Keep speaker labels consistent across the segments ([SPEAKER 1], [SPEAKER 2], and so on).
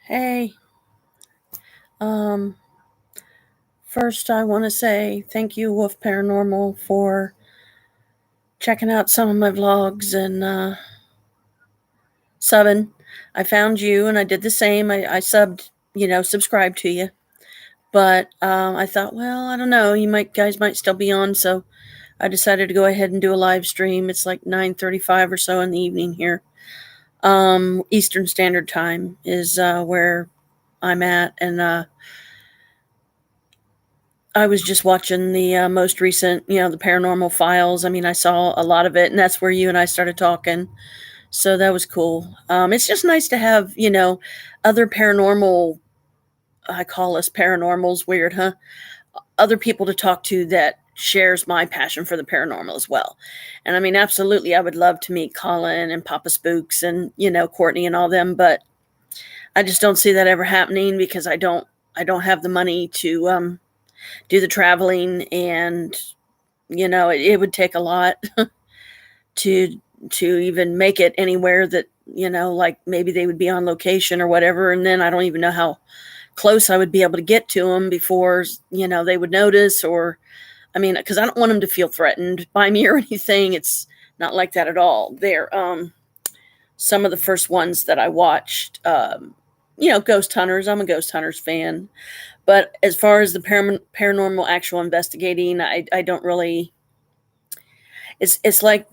[SPEAKER 1] Hey, um, first I want to say thank you, Wolf Paranormal, for checking out some of my vlogs and subbing. I found you and I did the same. I subbed, subscribed to you. But I thought, well, I don't know, guys might still be on, so I decided to go ahead and do a live stream. It's like 9:35 or so in the evening here. Eastern Standard Time is where I'm at, and I was just watching the most recent, the paranormal files. I mean, I saw a lot of it, and that's where you and I started talking. So that was cool. It's just nice to have, other paranormal, I call us paranormals, weird, huh? Other people to talk to that shares my passion for the paranormal as well. And I mean, absolutely, I would love to meet Colin and Papa Spooks and, Courtney and all them, but I just don't see that ever happening because I don't have the money to, do the traveling, and it would take a lot to even make it anywhere that, like maybe they would be on location or whatever, and then I don't even know how close I would be able to get to them before they would notice. Or I mean, because I don't want them to feel threatened by me or anything. It's not like that at all. They're some of the first ones that I watched. Ghost hunters. I'm a ghost hunters fan. But as far as the paranormal actual investigating, I don't really. It's like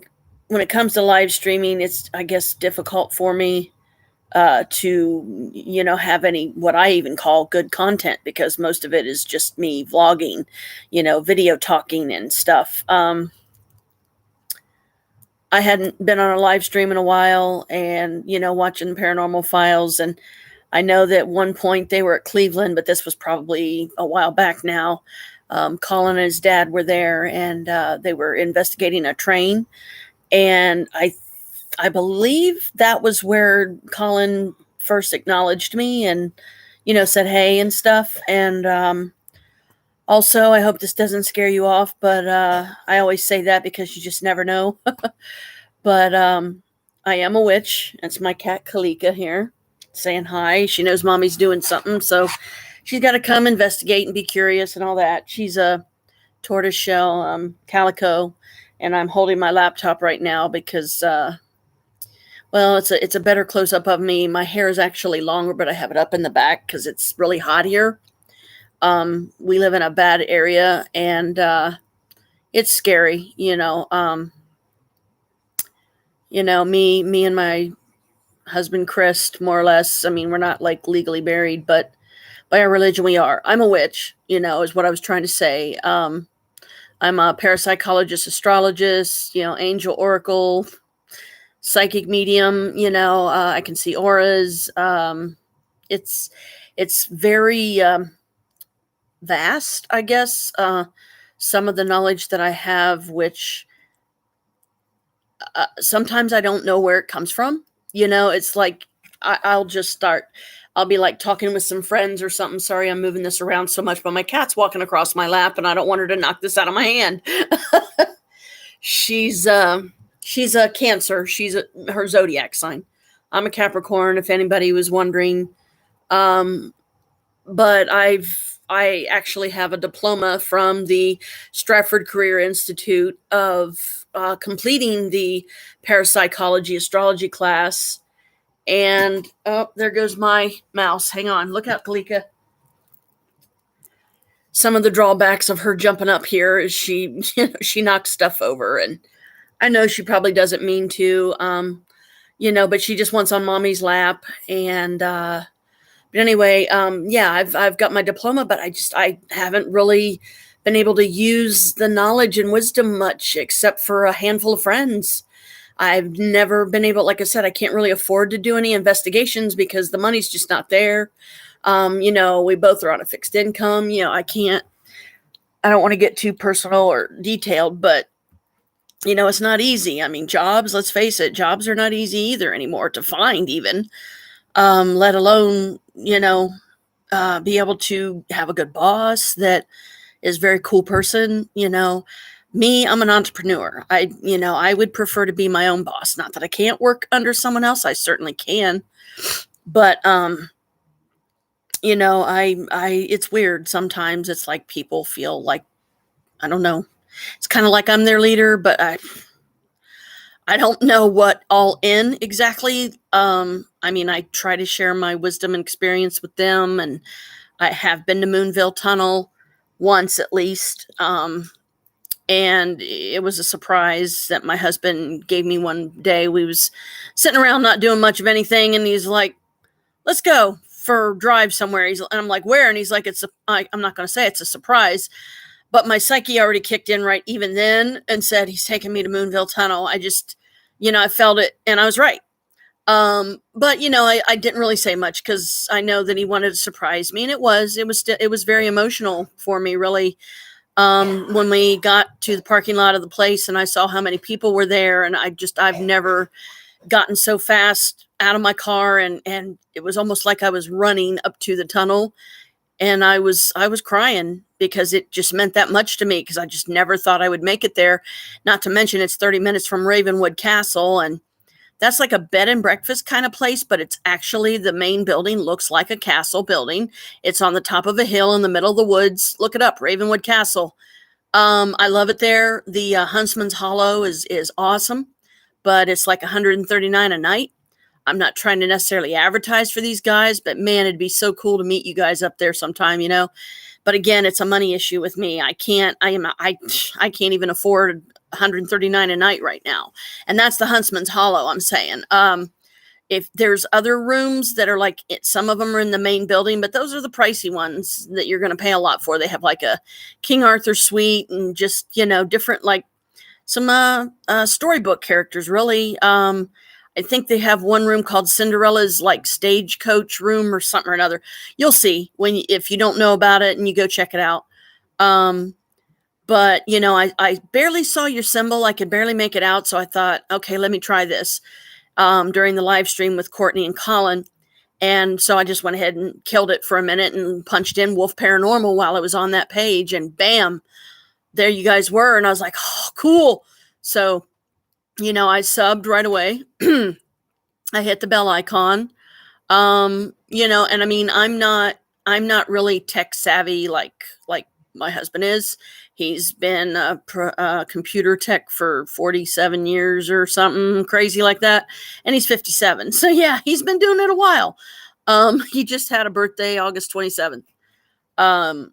[SPEAKER 1] when it comes to live streaming, it's, I guess, difficult for me to have any what I even call good content, because most of it is just me vlogging, video talking and stuff. I hadn't been on a live stream in a while, and watching paranormal files, and I know that one point they were at Cleveland, but this was probably a while back now. Colin and his dad were there, and they were investigating a train, and I believe that was where Colin first acknowledged me and said hey and stuff. And also, I hope this doesn't scare you off, but I always say that because you just never know. But I am a witch. It's my cat Kalika here saying hi. She knows mommy's doing something, so she's got to come investigate and be curious and all that. She's a tortoiseshell calico, and I'm holding my laptop right now because, well, it's a better close up of me. My hair is actually longer, but I have it up in the back because it's really hot here. We live in a bad area, and it's scary. Me and my husband Chris, more or less. I mean, we're not like legally married, but by our religion we are. I'm a witch, is what I was trying to say. I'm a parapsychologist, astrologist, angel oracle, psychic medium. I can see auras. It's it's very vast, I guess. Some of the knowledge that I have, which sometimes I don't know where it comes from. It's like I'll just start. I'll be like talking with some friends or something. Sorry, I'm moving this around so much, but my cat's walking across my lap, and I don't want her to knock this out of my hand. she's she's a Cancer. Her zodiac sign. I'm a Capricorn, if anybody was wondering. Um, but I actually have a diploma from the Stratford Career Institute of completing the parapsychology astrology class. And oh, there goes my mouse. Hang on, look out, Kalika. Some of the drawbacks of her jumping up here is she knocks stuff over, and I know she probably doesn't mean to, but she just wants on mommy's lap. And but anyway, yeah, I've got my diploma, but I haven't really been able to use the knowledge and wisdom much, except for a handful of friends. I've never been able, like I said, I can't really afford to do any investigations because the money's just not there. We both are on a fixed income. I don't want to get too personal or detailed, but it's not easy. I mean, jobs, let's face it, jobs are not easy either anymore to find, even, let alone, be able to have a good boss that is a very cool person. Me, I'm an entrepreneur. I would prefer to be my own boss. Not that I can't work under someone else. I certainly can. But it's weird. Sometimes it's like people feel like, I don't know. It's kind of like I'm their leader, but I don't know what all in exactly. I mean, I try to share my wisdom and experience with them, and I have been to Moonville Tunnel once at least. And it was a surprise that my husband gave me one day. We was sitting around not doing much of anything, and he's like, "Let's go for a drive somewhere." And I'm like, "Where?" And he's like, I'm not going to say it's a surprise, but my psyche already kicked in right even then and said he's taking me to Moonville Tunnel. I just, I felt it, and I was right. But I didn't really say much because I know that he wanted to surprise me, and it was very emotional for me, really. When we got to the parking lot of the place and I saw how many people were there, and I've never gotten so fast out of my car, and it was almost like I was running up to the tunnel, and I was crying because it just meant that much to me because I just never thought I would make it there. Not to mention it's 30 minutes from Ravenwood Castle, and that's like a bed and breakfast kind of place, but it's actually the main building looks like a castle building. It's on the top of a hill in the middle of the woods. Look it up, Ravenwood Castle. I love it there. The Huntsman's Hollow is awesome, but it's like 139 a night. I'm not trying to necessarily advertise for these guys, but man, it'd be so cool to meet you guys up there sometime. But again, it's a money issue with me. I can't even afford 139 a night right now. And that's the Huntsman's Hollow, I'm saying. If there's other rooms that are like some of them are in the main building, but those are the pricey ones that you're going to pay a lot for. They have like a King Arthur suite and just, different, like some storybook characters, really. I think they have one room called Cinderella's like stagecoach room or something or another. You'll see if you don't know about it and you go check it out. But I barely saw your symbol. I could barely make it out. So I thought, okay, let me try this during the live stream with Courtney and Colin. And so I just went ahead and killed it for a minute and punched in Wolf Paranormal while I was on that page, and bam, there you guys were. And I was like, oh, cool. So, I subbed right away. I hit the bell icon. And I mean, I'm not really tech savvy like my husband is. He's been a computer tech for 47 years or something crazy like that. And he's 57. So yeah, he's been doing it a while. He just had a birthday, August 27th. But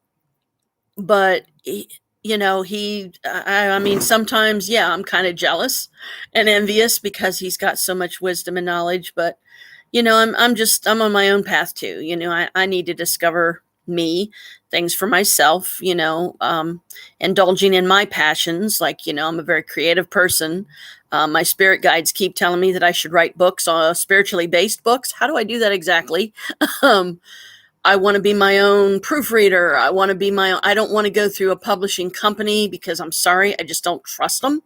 [SPEAKER 1] I mean, sometimes, yeah, I'm kind of jealous and envious because he's got so much wisdom and knowledge, but I'm on my own path too. I need to discover things for myself, indulging in my passions. Like, I'm a very creative person. My spirit guides keep telling me that I should write books, spiritually based books. How do I do that exactly? I want to be my own proofreader. I want to be I don't want to go through a publishing company because I'm sorry, I just don't trust them.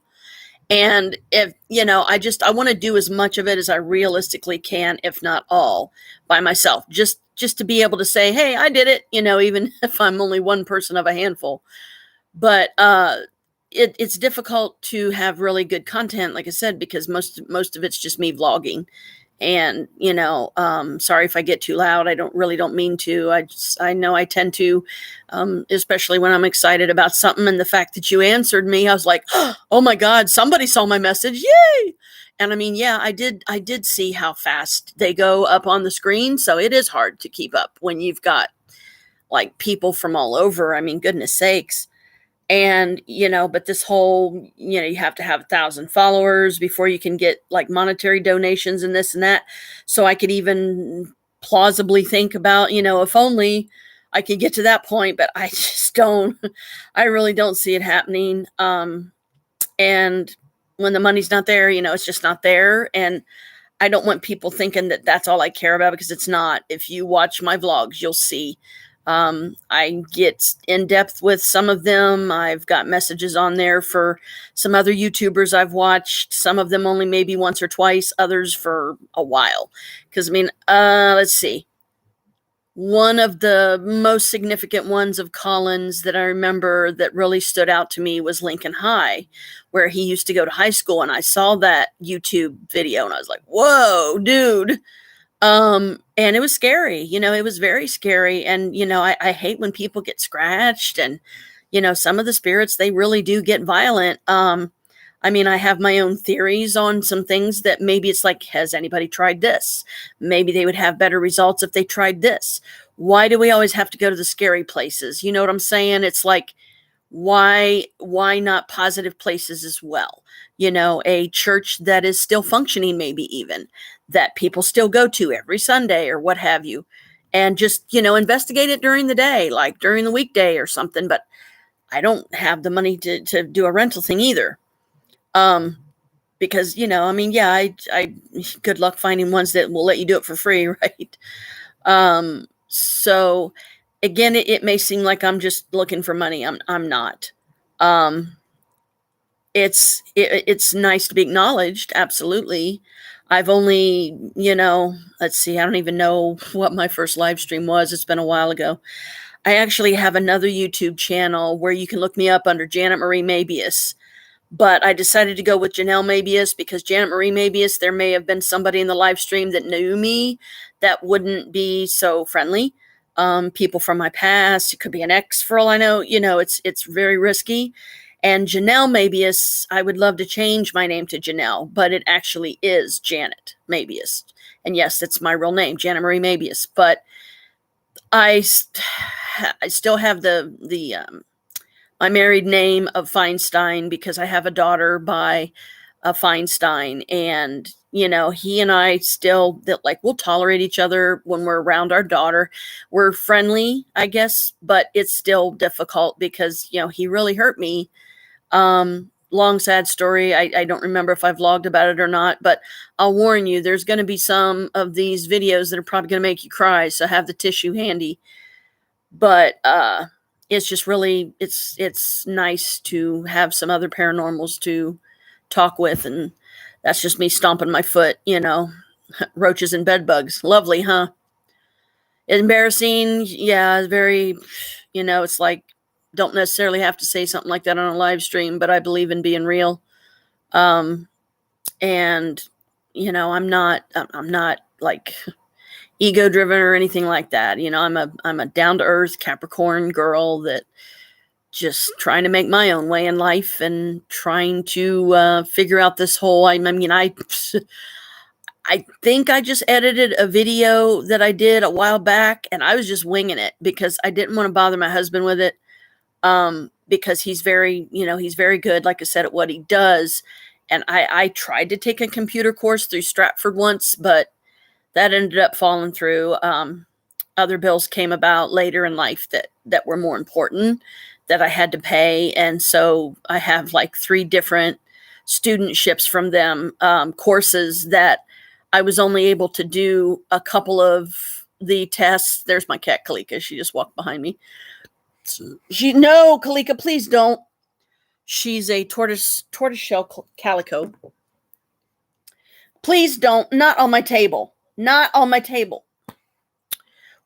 [SPEAKER 1] And if, I want to do as much of it as I realistically can, if not all, by myself, just to be able to say, hey, I did it, even if I'm only one person of a handful. But it's difficult to have really good content, like I said, because most of it's just me vlogging. And, sorry if I get too loud. I don't mean to. I know I tend to, especially when I'm excited about something. And the fact that you answered me, I was like, oh my God, somebody saw my message. Yay. And I mean, yeah, I did see how fast they go up on the screen. So it is hard to keep up when you've got like people from all over. I mean, goodness sakes. And, but this whole, you have to have 1,000 followers before you can get like monetary donations and this and that. So I could even plausibly think about, if only I could get to that point, but I just I really don't see it happening. And when the money's not there, it's just not there. And I don't want people thinking that that's all I care about, because it's not. If you watch my vlogs, you'll see. I get in depth with some of them. I've got messages on there for some other YouTubers I've watched, some of them only maybe once or twice, others for a while. Because, I mean, let's see. One of the most significant ones of Colin's that I remember that really stood out to me was Lincoln High, where he used to go to high school. And I saw that YouTube video and I was like, whoa, dude. And it was scary, it was very scary. And, I hate when people get scratched and, some of the spirits, they really do get violent. I mean, I have my own theories on some things that maybe it's like, has anybody tried this? Maybe they would have better results if they tried this. Why do we always have to go to the scary places? You know what I'm saying? It's like, why not positive places as well? A church that is still functioning, maybe even that people still go to every Sunday or what have you, and just investigate it during the day, like during the weekday or something. But I don't have the money to do a rental thing either. um because I mean, yeah, I good luck finding ones that will let you do it for free, right? So again, it may seem like I'm just looking for money. I'm not. Um, it's nice to be acknowledged. Absolutely. I've only, let's see, I don't even know what my first live stream was. It's been a while ago. I actually have another YouTube channel where you can look me up under Janet Marie Mabius. But I decided to go with Janelle Mabius because Janet Marie Mabius, there may have been somebody in the live stream that knew me that wouldn't be so friendly. People from my past, it could be an ex for all I know. It's very risky. And Janelle Mabius, I would love to change my name to Janelle, but it actually is Janet Mabius. And yes, that's my real name, Janet Marie Mabius. But I still have the my married name of Feinstein because I have a daughter by Feinstein. And, he and I still, that like, we'll tolerate each other when we're around our daughter. We're friendly, I guess, but it's still difficult because, he really hurt me. Long, sad story. I don't remember if I've vlogged about it or not, but I'll warn you, there's going to be some of these videos that are probably going to make you cry. So have the tissue handy. But, it's just really, it's nice to have some other paranormals to talk with. And that's just me stomping my foot, roaches and bed bugs. Lovely, huh? Embarrassing. Yeah, very, it's like, don't necessarily have to say something like that on a live stream, but I believe in being real. And, I'm not like ego driven or anything like that. I'm a down to earth Capricorn girl that just trying to make my own way in life and trying to figure out this whole. I mean, I think I just edited a video that I did a while back, and I was just winging it because I didn't want to bother my husband with it. Because he's very good, like I said, at what he does. And I tried to take a computer course through Stratford once, but that ended up falling through. Other bills came about later in life that were more important that I had to pay. And so I have like 3 different studentships from them, courses that I was only able to do a couple of the tests. There's my cat, Kalika. She just walked behind me. No, Kalika, please don't. She's a tortoiseshell calico. Please don't. Not on my table. Not on my table.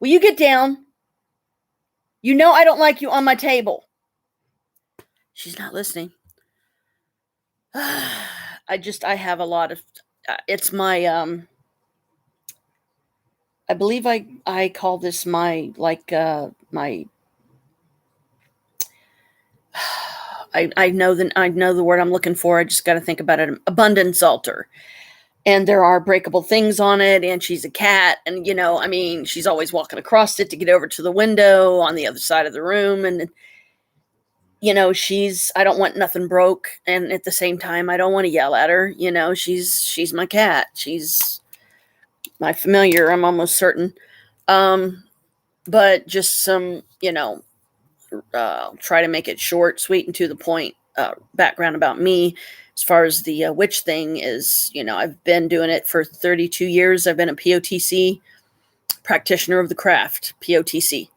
[SPEAKER 1] Will you get down? I don't like you on my table. She's not listening. I have a lot of, it's my, I believe I call this my, like, my, I know the word I'm looking for. I just got to think about it. Abundance altar. And there are breakable things on it, and she's a cat, and I mean, she's always walking across it to get over to the window on the other side of the room. And I don't want nothing broke, and at the same time I don't want to yell at her. She's my cat. She's my familiar, I'm almost certain. But just some, try to make it short, sweet, and to the point. Background about me as far as the witch thing is, I've been doing it for 32 years. I've been a POTC, practitioner of the craft, POTC.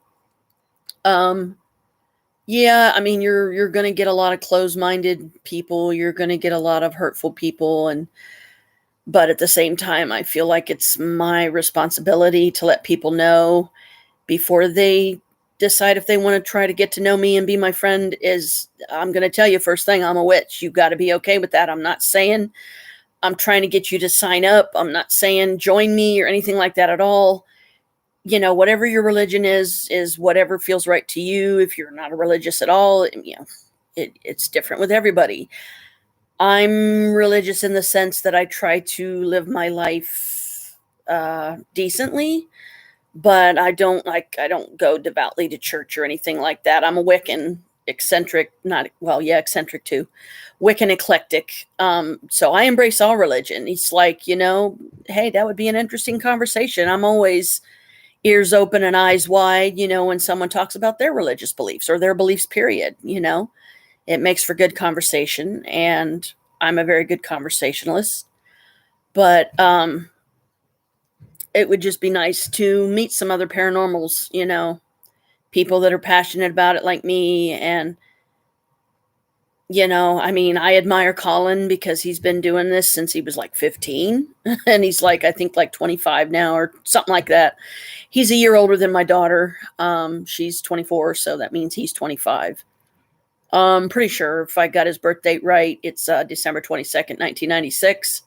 [SPEAKER 1] Yeah, I mean, you're going to get a lot of closed-minded people. You're going to get a lot of hurtful people, but at the same time, I feel like it's my responsibility to let people know before they decide if they want to try to get to know me and be my friend. I'm going to tell you first thing, I'm a witch. You got to be okay with that. I'm not saying I'm trying to get you to sign up. I'm not saying join me or anything like that at all. Whatever your religion is whatever feels right to you. If you're not a religious at all, it's different with everybody. I'm religious in the sense that I try to live my life decently, but I don't go devoutly to church or anything like that. I'm a Wiccan, eccentric, not well, yeah, eccentric too, Wiccan eclectic. So I embrace all religion. It's like, hey, that would be an interesting conversation. I'm always ears open and eyes wide, when someone talks about their religious beliefs or their beliefs, period. It makes for good conversation, and I'm a very good conversationalist. But it would just be nice to meet some other paranormals, people that are passionate about it like me. And, I admire Colin because he's been doing this since he was like 15 and he's like, I think like 25 now or something like that. He's a year older than my daughter. She's 24, so that means he's 25. I'm pretty sure if I got his birth date right, it's December 22nd, 1996.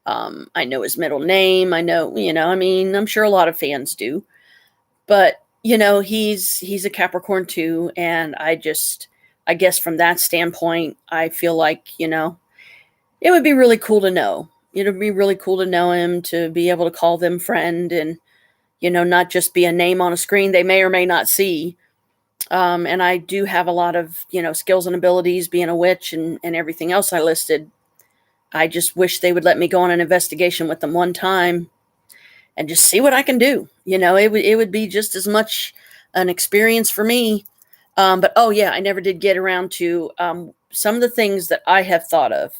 [SPEAKER 1] I know his middle name. I know, I'm sure a lot of fans do. But, he's a Capricorn too. And I guess from that standpoint, I feel like, it would be really cool to know. It would be really cool to know him, to be able to call them friend and, not just be a name on a screen they may or may not see. And I do have a lot of, skills and abilities being a witch and everything else I listed. I just wish they would let me go on an investigation with them one time and just see what I can do. It would be just as much an experience for me. But oh yeah, I never did get around to some of the things that I have thought of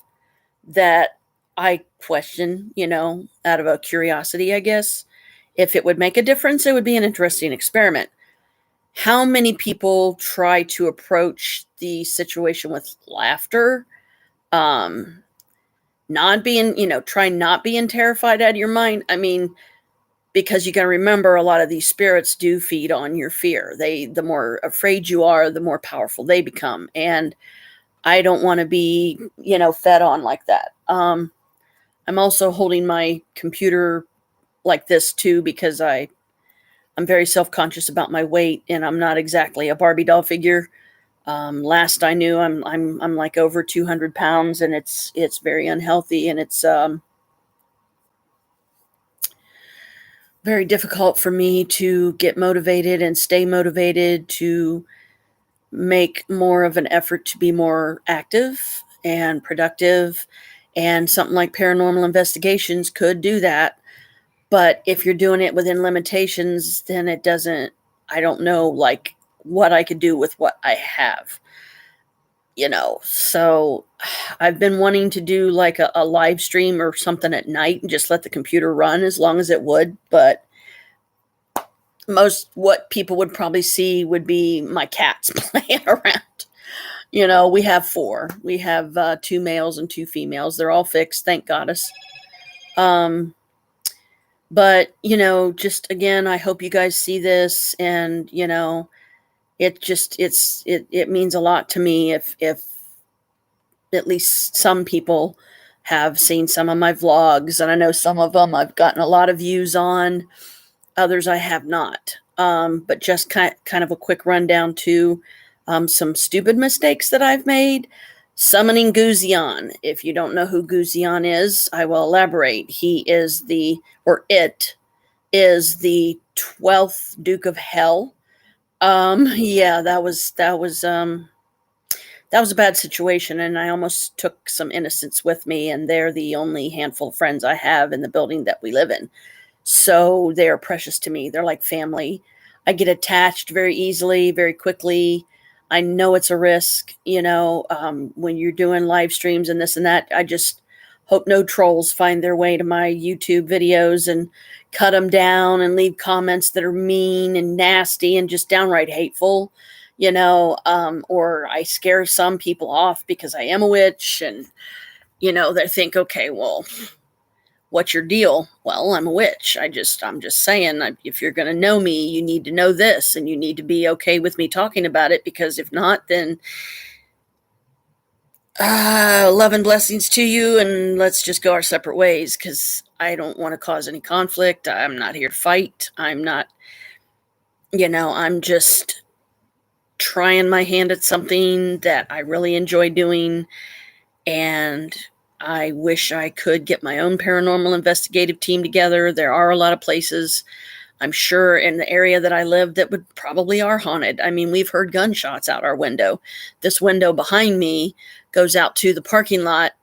[SPEAKER 1] that I question, out of a curiosity, I guess. If it would make a difference, it would be an interesting experiment. How many people try to approach the situation with laughter? Not being, try not being terrified out of your mind. I mean, because you got to remember a lot of these spirits do feed on your fear. The more afraid you are, the more powerful they become. And I don't want to be, fed on like that. I'm also holding my computer like this too, because I'm very self-conscious about my weight and I'm not exactly a Barbie doll figure. Last I knew, I'm like over 200 pounds, and it's very unhealthy, and it's very difficult for me to get motivated and stay motivated to make more of an effort to be more active and productive. And something like paranormal investigations could do that. But if you're doing it within limitations, then it doesn't, I don't know, like what I could do with what I have. So I've been wanting to do like a live stream or something at night and just let the computer run as long as it would. But most what people would probably see would be my cats playing around. We have four. We have two males and two females. They're all fixed, thank goddess. But just again, I hope you guys see this, and it means a lot to me if at least some people have seen some of my vlogs, and I know some of them I've gotten a lot of views on, others I have not. But just kind of a quick rundown to some stupid mistakes that I've made. Summoning Guzion. If you don't know who Guzion is, I will elaborate. It is the 12th Duke of Hell. Yeah, that was a bad situation, and I almost took some innocents with me, and they're the only handful of friends I have in the building that we live in. So they're precious to me. They're like family. I get attached very easily, very quickly. I know it's a risk, when you're doing live streams and this and that. I just hope no trolls find their way to my YouTube videos and cut them down and leave comments that are mean and nasty and just downright hateful, or I scare some people off because I am a witch, and, they think, okay, well, what's your deal? Well, I'm a witch. I'm just saying, if you're going to know me, you need to know this, and you need to be okay with me talking about it, because if not, then Love and blessings to you, and let's just go our separate ways because I don't want to cause any conflict. I'm not here to fight. I'm not, I'm just trying my hand at something that I really enjoy doing, and I wish I could get my own paranormal investigative team together. There are a lot of places, I'm sure, in the area that I live that would probably are haunted. I mean, we've heard gunshots out our window. This window behind me goes out to the parking lot,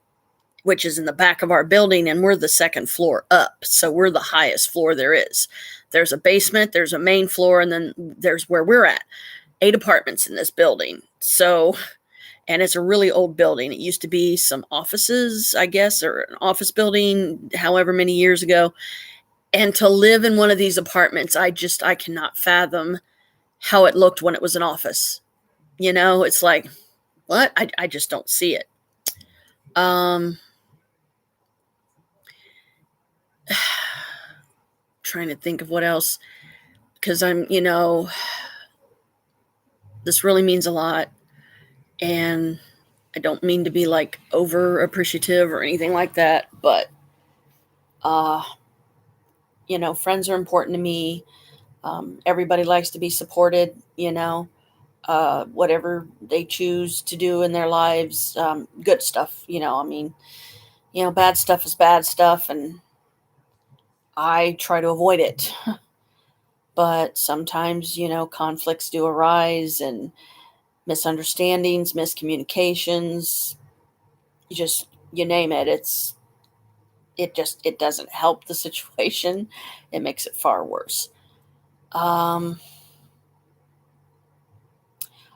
[SPEAKER 1] which is in the back of our building, and we're the second floor up. So we're the highest floor there is. There's a basement, there's a main floor, and then there's where we're at. 8 apartments in this building. So, and it's a really old building. It used to be some offices, I guess, or an office building, however many years ago. And to live in one of these apartments, I cannot fathom how it looked when it was an office. It's like, what? I just don't see it. Um, Trying to think of what else, because this really means a lot. And I don't mean to be like over appreciative or anything like that, but, uh, friends are important to me. Everybody likes to be supported, whatever they choose to do in their lives. Good stuff, I mean, bad stuff is bad stuff, and I try to avoid it. But sometimes, conflicts do arise, and misunderstandings, miscommunications, you name it. It doesn't help the situation. It makes it far worse. Um,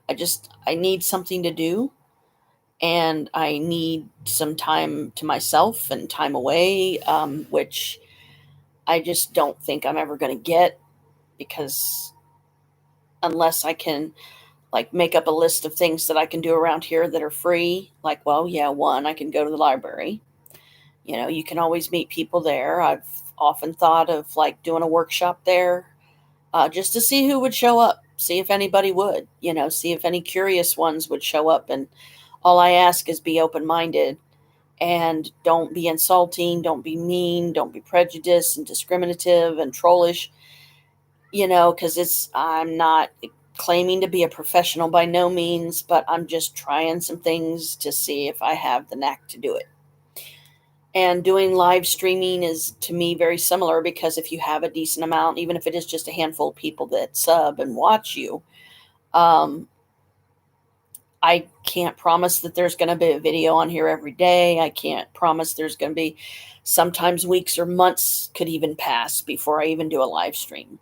[SPEAKER 1] I need something to do, and I need some time to myself and time away, which I just don't think I'm ever going to get, because unless I can like make up a list of things that I can do around here that are free, like, well, yeah, one, I can go to the library. You can always meet people there. I've often thought of like doing a workshop there, just to see who would show up, see if anybody would, see if any curious ones would show up. And all I ask is be open minded, and don't be insulting, don't be mean, don't be prejudiced and discriminative and trollish, because I'm not claiming to be a professional by no means, but I'm just trying some things to see if I have the knack to do it. And doing live streaming is to me very similar, because if you have a decent amount, even if it is just a handful of people that sub and watch you, um, I can't promise that there's going to be a video on here every day. I can't promise there's going to be, sometimes weeks or months could even pass before I even do a live stream.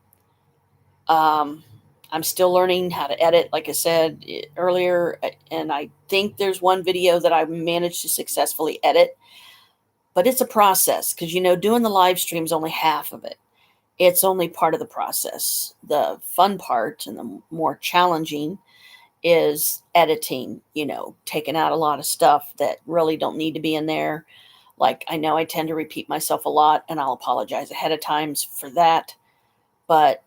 [SPEAKER 1] Um, I'm still learning how to edit, like I said earlier, and I think there's one video that I managed to successfully edit, but it's a process, because, doing the live stream is only half of it. It's only part of the process. The fun part and the more challenging is editing, taking out a lot of stuff that really don't need to be in there. Like, I know I tend to repeat myself a lot, and I'll apologize ahead of times for that. But,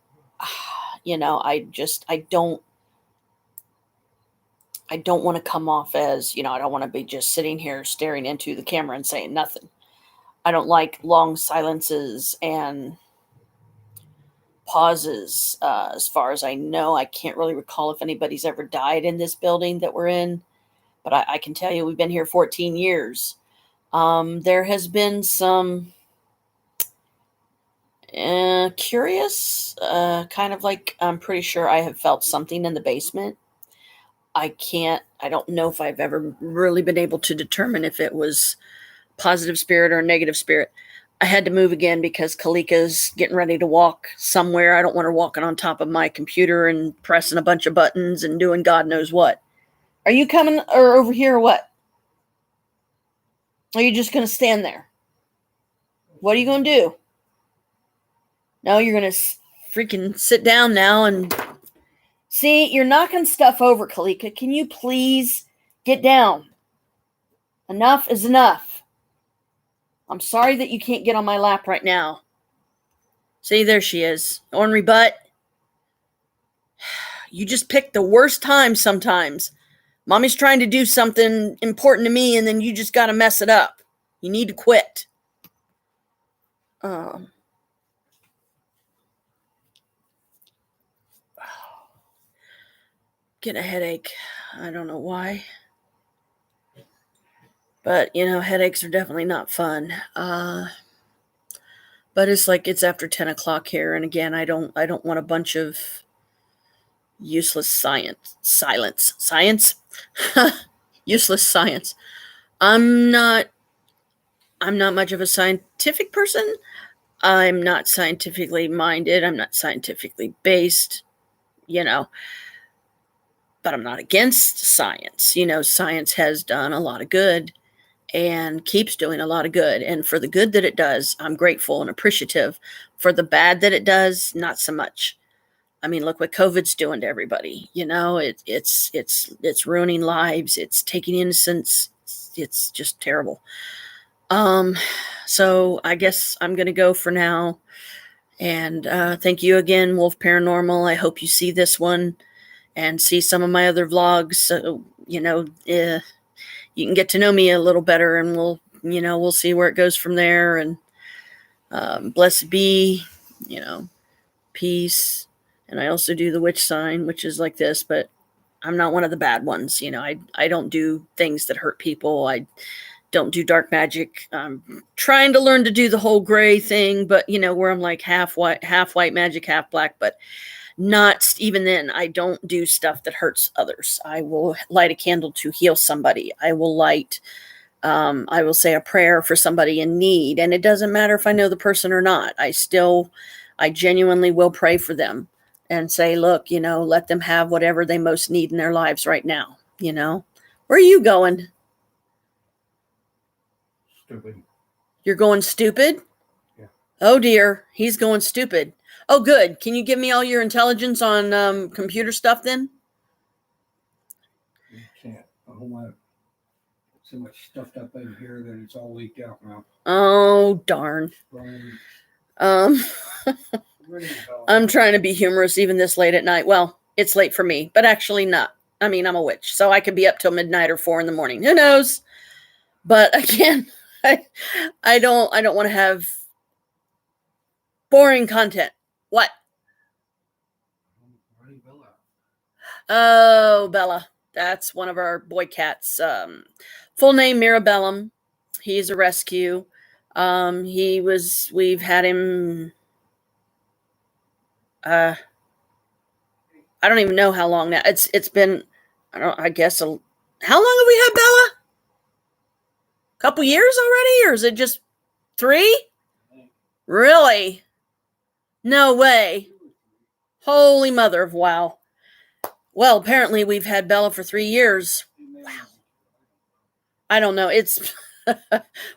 [SPEAKER 1] I don't want to come off as, I don't want to be just sitting here staring into the camera and saying nothing. I don't like long silences and pauses. As far as I know, I can't really recall if anybody's ever died in this building that we're in, but I can tell you we've been here 14 years. There has been some curious, kind of like, I'm pretty sure I have felt something in the basement. I don't know if I've ever really been able to determine if it was positive spirit or negative spirit. I had to move again because Kalika's getting ready to walk somewhere. I don't want her walking on top of my computer and pressing a bunch of buttons and doing God knows what. Are you coming or over here or what? Are you just going to stand there? What are you going to do? No, you're going to freaking sit down now and see, you're knocking stuff over, Kalika. Can you please get down? Enough is enough. I'm sorry that you can't get on my lap right now. See, there she is. Ornery butt. You just pick the worst time sometimes. Mommy's trying to do something important to me, and then you just got to mess it up. You need to quit. Um, Getting a headache. I don't know why. But, headaches are definitely not fun. But it's like it's after 10 o'clock here. And again, I don't want a bunch of useless science, useless science. I'm not much of a scientific person. I'm not scientifically minded. I'm not scientifically based, but I'm not against science. Science has done a lot of good and keeps doing a lot of good. And for the good that it does, I'm grateful and appreciative. For the bad that it does, not so much. I mean, look what COVID's doing to everybody. It's ruining lives. It's taking innocence. It's just terrible. So I guess I'm gonna go for now. And thank you again, Wolf Paranormal. I hope you see this one and see some of my other vlogs. So you can get to know me a little better, and we'll see where it goes from there. And blessed be, peace. And I also do the witch sign, which is like this, but I'm not one of the bad ones. I don't do things that hurt people. I don't do dark magic. I'm trying to learn to do the whole gray thing, but where I'm like half white magic, half black, but not even then. I don't do stuff that hurts others. I will light a candle to heal somebody. I will say a prayer for somebody in need. And it doesn't matter if I know the person or not. I genuinely will pray for them and say, look, let them have whatever they most need in their lives right now. Where are you going?
[SPEAKER 2] Stupid.
[SPEAKER 1] You're going stupid?
[SPEAKER 2] Yeah.
[SPEAKER 1] Oh dear. He's going stupid. Oh, good. Can you give me all your intelligence on computer stuff then?
[SPEAKER 2] You can't. A whole lot. So much stuffed up in here that it's all leaked out now.
[SPEAKER 1] Oh, darn. I'm trying to be humorous even this late at night. Well, it's late for me, but actually not. I mean, I'm a witch, so I could be up till midnight or 4 a.m. Who knows? But again, I don't want to have boring content. What? Oh, Bella. That's one of our boy cats. Full name Mirabellum. He's a rescue. We've had him, I don't even know how long now. It's been, I guess, how long have we had Bella? A couple years already? Or is it just 3? Really? No way. Holy mother of wow. Well, apparently we've had Bella for 3 years. Wow. I don't know.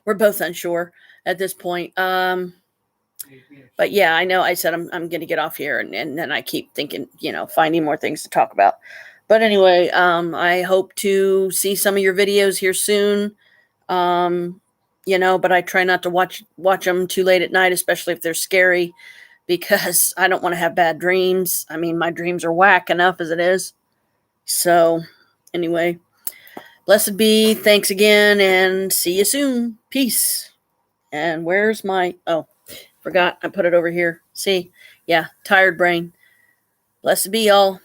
[SPEAKER 1] We're both unsure at this point. But yeah, I know I said I'm going to get off here, and then I keep thinking, finding more things to talk about. But anyway, I hope to see some of your videos here soon. But I try not to watch them too late at night, especially if they're scary, because I don't want to have bad dreams. I mean, my dreams are whack enough as it is. So anyway, blessed be. Thanks again, and see you soon. Peace. And where's forgot I put it over here. See? Yeah, tired brain. Blessed be, y'all.